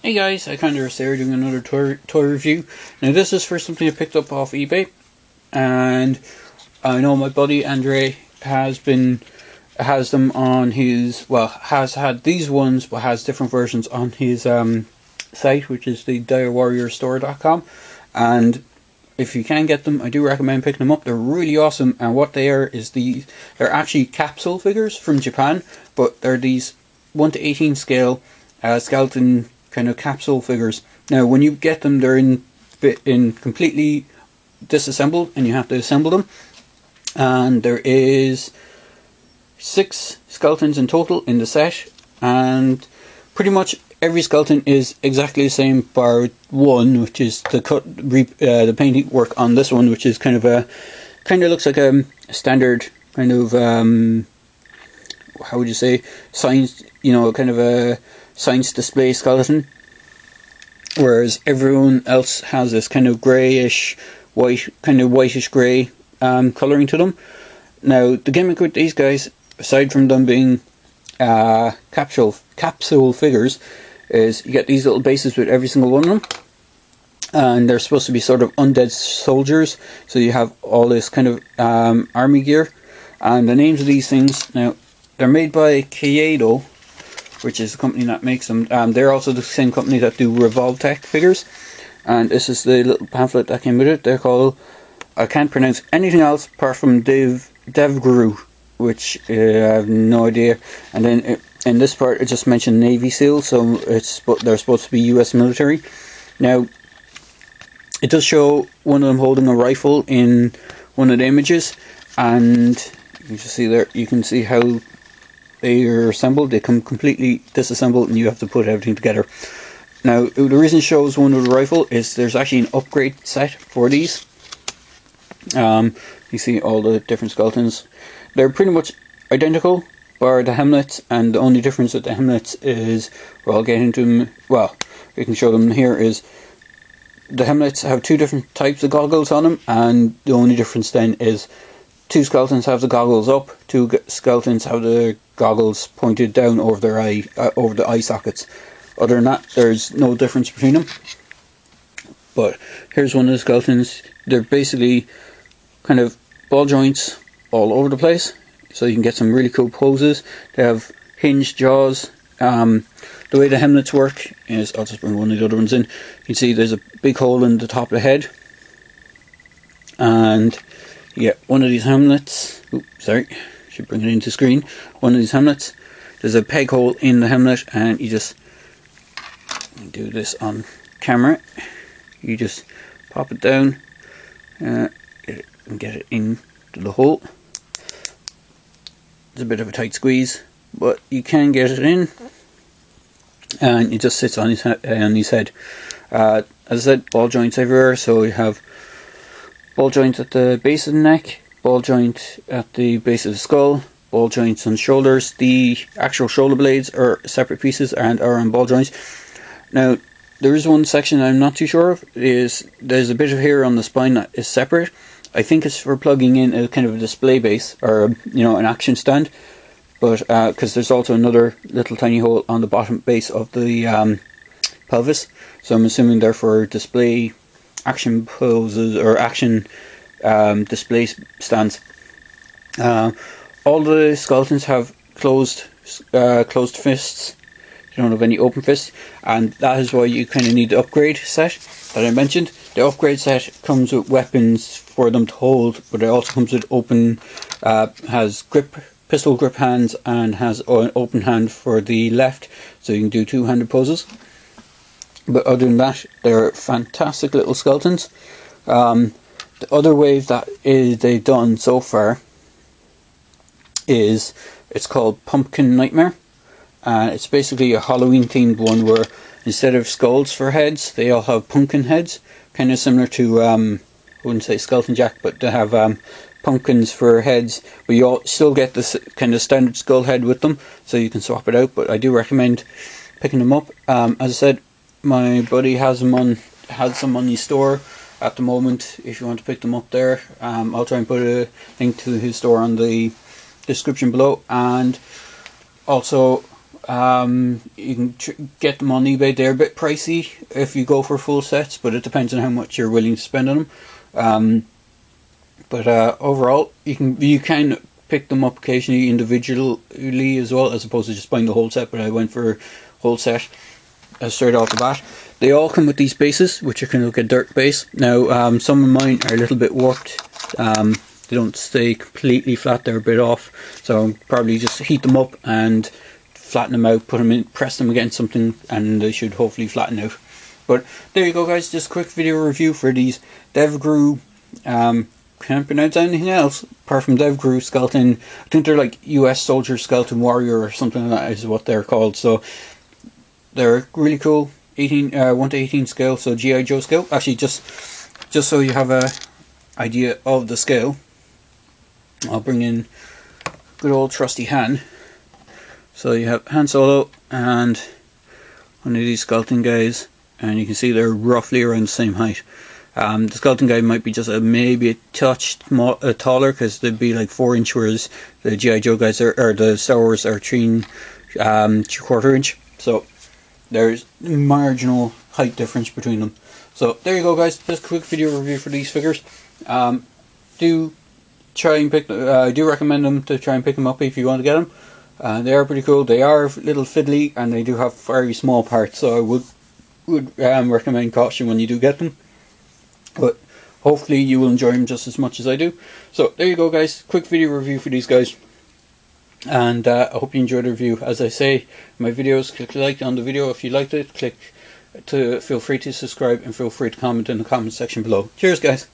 Hey guys, I kind of here doing another toy review. Now this is for something I picked up off eBay, and I know my buddy Andre has them on his, well, has had these ones but has different versions on his site, which is the DieWarriorStore.com. And if you can get them, I do recommend picking them up. They're really awesome, and what they are is they're actually capsule figures from Japan, but they're these 1:18 scale skeleton kind of capsule figures. Now when you get them, they're in completely disassembled and you have to assemble them, and there is 6 skeletons in total in the set, and pretty much every skeleton is exactly the same bar one, which is the painting work on this one, which is kind of looks like a standard kind of how would you say, science, kind of a science display skeleton, whereas everyone else has this kind of greyish white, kind of whitish grey colouring to them. Now the gimmick with these guys, aside from them being capsule figures, is you get these little bases with every single one of them, and they're supposed to be sort of undead soldiers, so you have all this kind of army gear. And the names of these things, now they're made by Kaiyodo, which is the company that makes them. They're also the same company that do Revoltech figures, and this is the little pamphlet that came with it. They're called, I can't pronounce anything else apart from DEVGRU, which I have no idea. And then in this part it just mentioned Navy SEAL, so they're supposed to be US military. Now it does show one of them holding a rifle in one of the images, and you can just see there, you can see how they are assembled. They come completely disassembled and you have to put everything together. Now the reason it shows one with a rifle is there's actually an upgrade set for these. You see all the different skeletons. They're pretty much identical bar the helmets, and the only difference with the helmets is, well, I'll get into them, well, we can show them here, is the helmets have 2 different types of goggles on them, and the only difference then is 2 skeletons have the goggles up, 2 skeletons have the goggles pointed down over their over the eye sockets. Other than that, there's no difference between them. But here's one of the skeletons. They're basically kind of ball joints all over the place, so you can get some really cool poses. They have hinged jaws. The way the helmets work is, I'll just bring one of the other ones in. You can see there's a big hole in the top of the head, and you get one of these helmets. Oops, sorry, should bring it into screen. One of these helmets, there's a peg hole in the helmet, and you just do this on camera. You just pop it down and get it into the hole. It's a bit of a tight squeeze, but you can get it in, and it just sits on his head. As I said, ball joints everywhere, so you have ball joints at the base of the neck, ball joint at the base of the skull, ball joints on shoulders. The actual shoulder blades are separate pieces and are on ball joints. Now there is one section I'm not too sure of, is there's a bit of hair on the spine that is separate. I think it's for plugging in a kind of a display base, or an action stand, but because there's also another little tiny hole on the bottom base of the pelvis, so I'm assuming they're for display action poses or action display stands. All the skeletons have closed fists. You don't have any open fists, and that is why you kind of need the upgrade set that I mentioned. The upgrade set comes with weapons for them to hold, but it also comes with open, has pistol grip hands, and has an open hand for the left, so you can do 2-handed poses. But other than that, they're fantastic little skeletons. The other wave that they've done so far is, it's called Pumpkin Nightmare. It's basically a Halloween themed one where instead of skulls for heads, they all have pumpkin heads, kind of similar to, I wouldn't say Skeleton Jack, but they have pumpkins for heads, but you still get this kind of standard skull head with them, so you can swap it out. But I do recommend picking them up. As I said, my buddy has some on his store at the moment. If you want to pick them up there, I'll try and put a link to his store on the description below, and also You can get them on eBay. They're a bit pricey if you go for full sets, but it depends on how much you're willing to spend on them. But overall, you can pick them up occasionally individually as well, as opposed to just buying the whole set. But I went for a whole set straight off the bat. They all come with these bases, which are kind of like a dirt base. Now, some of mine are a little bit warped. They don't stay completely flat; they're a bit off. So I'll probably just heat them up and flatten them out, put them in, press them against something, and they should hopefully flatten out. But there you go, guys. Just a quick video review for these DEVGRU. Can't pronounce anything else apart from DEVGRU skeleton. I think they're like US Soldier Skeleton Warrior or something like that is what they're called. So they're really cool. 1:18 scale, so G.I. Joe scale. Actually, just so you have a idea of the scale, I'll bring in good old trusty Han. So you have Han Solo and one of these skeleton guys, and you can see they're roughly around the same height. The skeleton guy might be just maybe a touch taller, because they'd be like 4-inch, whereas the G.I. Joe guys or the Star Wars are 3¼ inch. So there's marginal height difference between them. So there you go, guys. Just a quick video review for these figures. Do try and pick. I do recommend them to try and pick them up if you want to get them. They are pretty cool. They are a little fiddly, and they do have very small parts. So I would recommend caution when you do get them. But hopefully you will enjoy them just as much as I do. So there you go, guys. Quick video review for these guys. And I hope you enjoyed the review. As I say, my videos, click like on the video if you liked it. Feel free to subscribe, and feel free to comment in the comment section below. Cheers, guys.